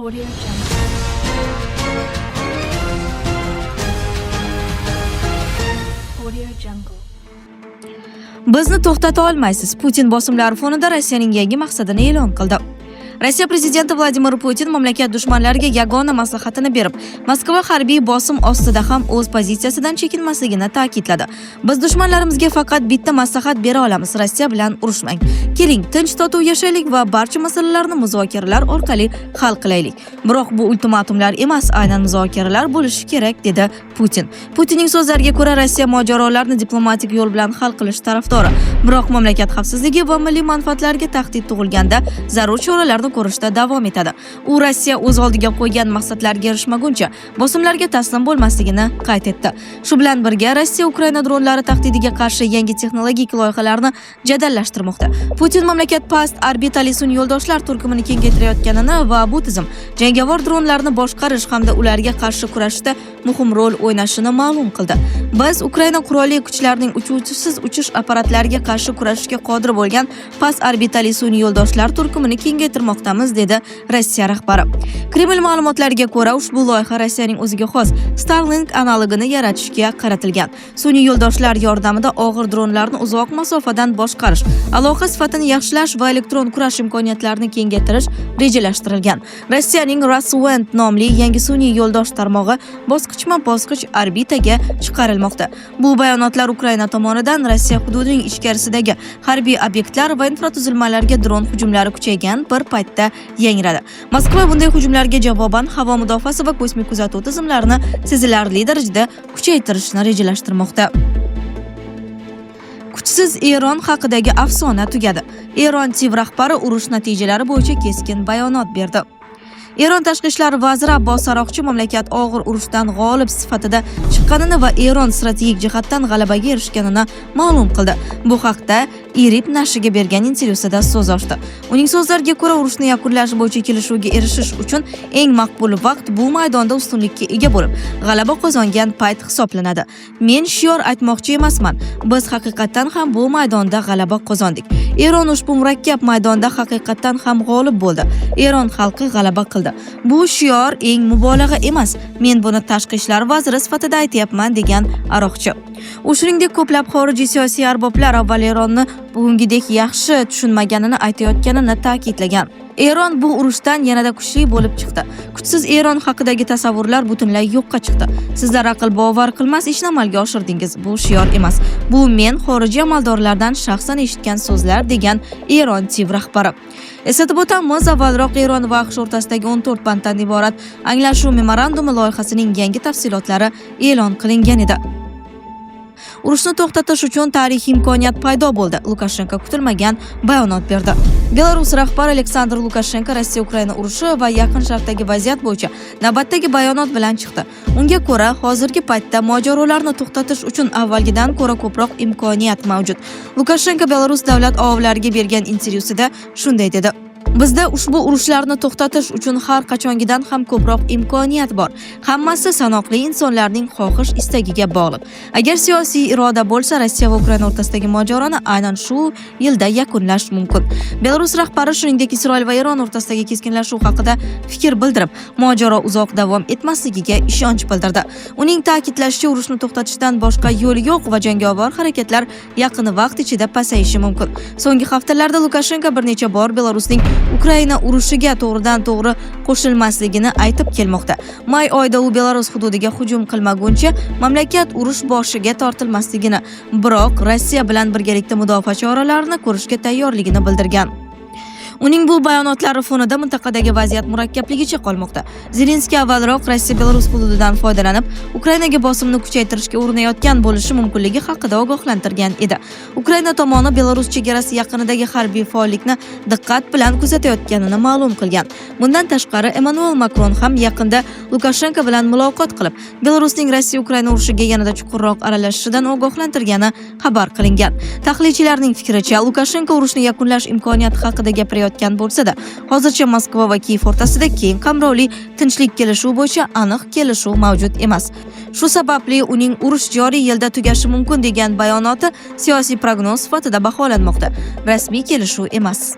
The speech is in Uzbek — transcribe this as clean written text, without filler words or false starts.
Audio Jungle. Audio Jungle. Bizni to'xtata olmaysiz. Putin bosimlari fonida Rossiyaning yangi maqsadini e'lon qildi. Rossiya prezidenti Vladimir Putin mamlakat dushmanlariga yagona maslahatini berib, Moskva harbiy bosim ostida ham o'z pozitsiyasidan chekinmasligini ta'kidladi. Biz dushmanlarimizga faqat bitta maslahat bera olamiz: Rossiya bilan urushmang. Keling, tinch totuv yashaylik va barcha masalalarni muzokaralar orqali hal qilaylik. Biroq bu ultimatumlar emas, aynan muzokaralar bo'lishi kerak, dedi Putin. Putinning so'zlariga ko'ra, Rossiya mojarolarni diplomatik yo'l bilan hal qilish tarafdori. Biroq mamlakat xavfsizligi va milliy manfaatlariga tahdid tug'ilganda zarur choralarni ko'rishda davom etadi. U Rossiya o'z oldiga qo'ygan maqsadlarga erishmaguncha bosimlarga taslim bo'lmasligini qayd etdi. Shu bilan birga Rossiya Ukraina dronlari tahdidiga qarshi yangi texnologik loyihalarni jadallashtirmoqda. Putin mamlakat past orbitali sun'iy yo'ldoshlar turkumini kengaytirayotganini va bu tizim jangovar dronlarni boshqarish hamda ularga qarshi kurashishda muhim rol o'ynashini ma'lum qildi. Biz Ukraina qurolli kuchlarining uchuvchisiz uchish apparatlariga qarshi kurashishga qodir bo'lgan past orbitali sun'iy yo'ldoshlar turkumini kengaytirmoqdamiz, dedi Rossiya rahbari. Kreml ma'lumotlariga ko'ra, ushbu loyiha Rossiyaning o'ziga xos Starlink analogini yaratishga qaratilgan. Sun'iy yo'ldoshlar yordamida og'ir dronlarni uzoq masofadan boshqarish, aloqa sifatini yaxshilash va elektron kurash imkoniyatlarini kengaytirish rejalashtirilgan. Rossiyaning Roswend nomli yangi sun'iy yo'ldosh tarmog'i bosqichma-bosqich orbitaga chiqarilmoqda. Bu bayonotlar Ukraina tomonidan Rossiya hududining ichkarisidagi harbiy obyektlar va infratuzilmalarga dron hujumlari kuchaygan bir paytda yangradi. Moskva bunday hujumlarga javoban havo mudofaasi va kosmik kuzatuv tizimlarini sezilarli darajada kuchaytirishni rejalashtirmoqda. Kuchsiz Eron haqidagi afsona tugadi. Eron TIV rahbari urush natijalari bo'yicha keskin bayonot berdi. Eron tashqi ishlar vaziri Abbos Aroqchi mamlakat og'ir urushdan g'olib sifatida chiqqanini va Eron strategik jihatdan g'alabaga erishganini ma'lum qildi. Bu haqda IRIB nashriga bergan intervyusida so'z ochdi. Uning so'zlariga ko'ra, urushni yakunlash bo'yicha kelishuvga erishish uchun eng maqbul vaqt bu maydonda ustunlikka ega bo'lib, g'alaba qozongan payt hisoblanadi. Men shior aytmoqchi emasman. Biz haqiqatan ham bu maydonda g'alaba qozondik. Eron ushbu murakkab maydonda haqiqatan ham g'olib bo'ldi. Eron xalqi g'alaba qildi. Bu shior eng mubolag'a emas. Men buni tashqi ishlar vaziri sifatida aytyapman, degan Aroqchi. U shuningdek, ko'plab xorijiy siyosiy arboblar avval Eronni bugungidek yaxshi tushunmaganini aytayotganini ta'kidlagan. Eron bu urushdan yanada kuchli bo'lib chiqdi. Kuchsiz Eron haqidagi tasavvurlar butunlay yo'qqa chiqdi. Sizlar aql bovar qilmas ishni amalga oshirdingiz. Bu shior emas. Bu men xorijiy amaldorlardan shaxsan eshitgan so'zlar, degan Eron TIV rahbari. Eslatib o'tamiz, avvalroq Eron va AQSh o'rtasidagi 14 banddan iborat anglashuv memorandumi loyihasining yangi tafsilotlari e'lon qilingan edi. Urushni to'xtatish uchun tarixiy imkoniyat paydo bo'ldi. Lukashenko kutilmagan bayonot berdi. Belarus rahbari Aleksandr Lukashenko Rossiya-Ukraina urushi va Yaqin Sharqdagi vaziyat bo'yicha navbatdagi bayonot bilan chiqdi. Unga ko'ra, hozirgi paytda mojarolarni to'xtatish uchun avvalgidan ko'ra ko'proq imkoniyat mavjud. Lukashenko Belarus davlat ovlariga bergan intervyusida shunday dedi: Bizda ushbu urushlarni to'xtatish uchun har qachongidan ham ko'proq imkoniyat bor. Hammasi sanoqli insonlarning xohish istagiga bog'liq. Agar siyosiy iroda bo'lsa, Rossiya va Ukraina o'rtasidagi mojaroni aynan shu yilda yakunlash mumkin. Belarus rahbari shuningdek Isroil va Eron o'rtasidagi keskinlashuv haqida fikr bildirib, mojaro uzoq davom etmasligiga ishonch bildirdi. Uning ta'kidlashicha, urushni to'xtatishdan boshqa yo'l yo'q va jangovar harakatlar yaqin vaqt ichida pasayishi mumkin. So'nggi haftalarda Lukashenko bir necha bor Belarusning Ukraina urushiga to'g'ridan-to'g'ri qo'shilmasligini aytib kelmoqda. May oyida u Belarus hududiga hujum qilmaguncha mamlakat urush boshiga tortilmasligini, biroq Rossiya bilan birgalikda mudofaa choralarini ko'rishga tayyorligini bildirgan. Uning bu bayonotlari fonida mintaqadagi vaziyat murakkabligicha qolmoqda. Zelenskiy avvalroq Rossiya Belarus hududidan foydalanib, Ukrainaga bosimni kuchaytirishga urinayotgan bo'lishi mumkinligi haqida ogohlantirgan edi. Ukraina tomoni Belarus chegarasi yaqinidagi harbiy faollikni diqqat bilan kuzatayotganini ma'lum qilgan. Bundan tashqari, Emmanuel Makron ham yaqinda Lukashenko bilan muloqot qilib, Belarusning Rossiya-Ukraina urushiga yanada chuqurroq aralashishidan ogohlantirgani xabar qilingan. Tahlilchilarning fikricha, Lukashenko urushni yakunlash imkoniyati haqida gapirayotgan bo'lsa-da, hozircha Moskva va Kiyev o'rtasida keng qamrovli tinchlik kelishuv bo'yicha aniq kelishuv mavjud emas. Shu sababli uning urush joriy yilda tugashi mumkin degan bayonoti siyosiy prognoz sifatida baholanmoqda. Rasmiy kelishuv emas.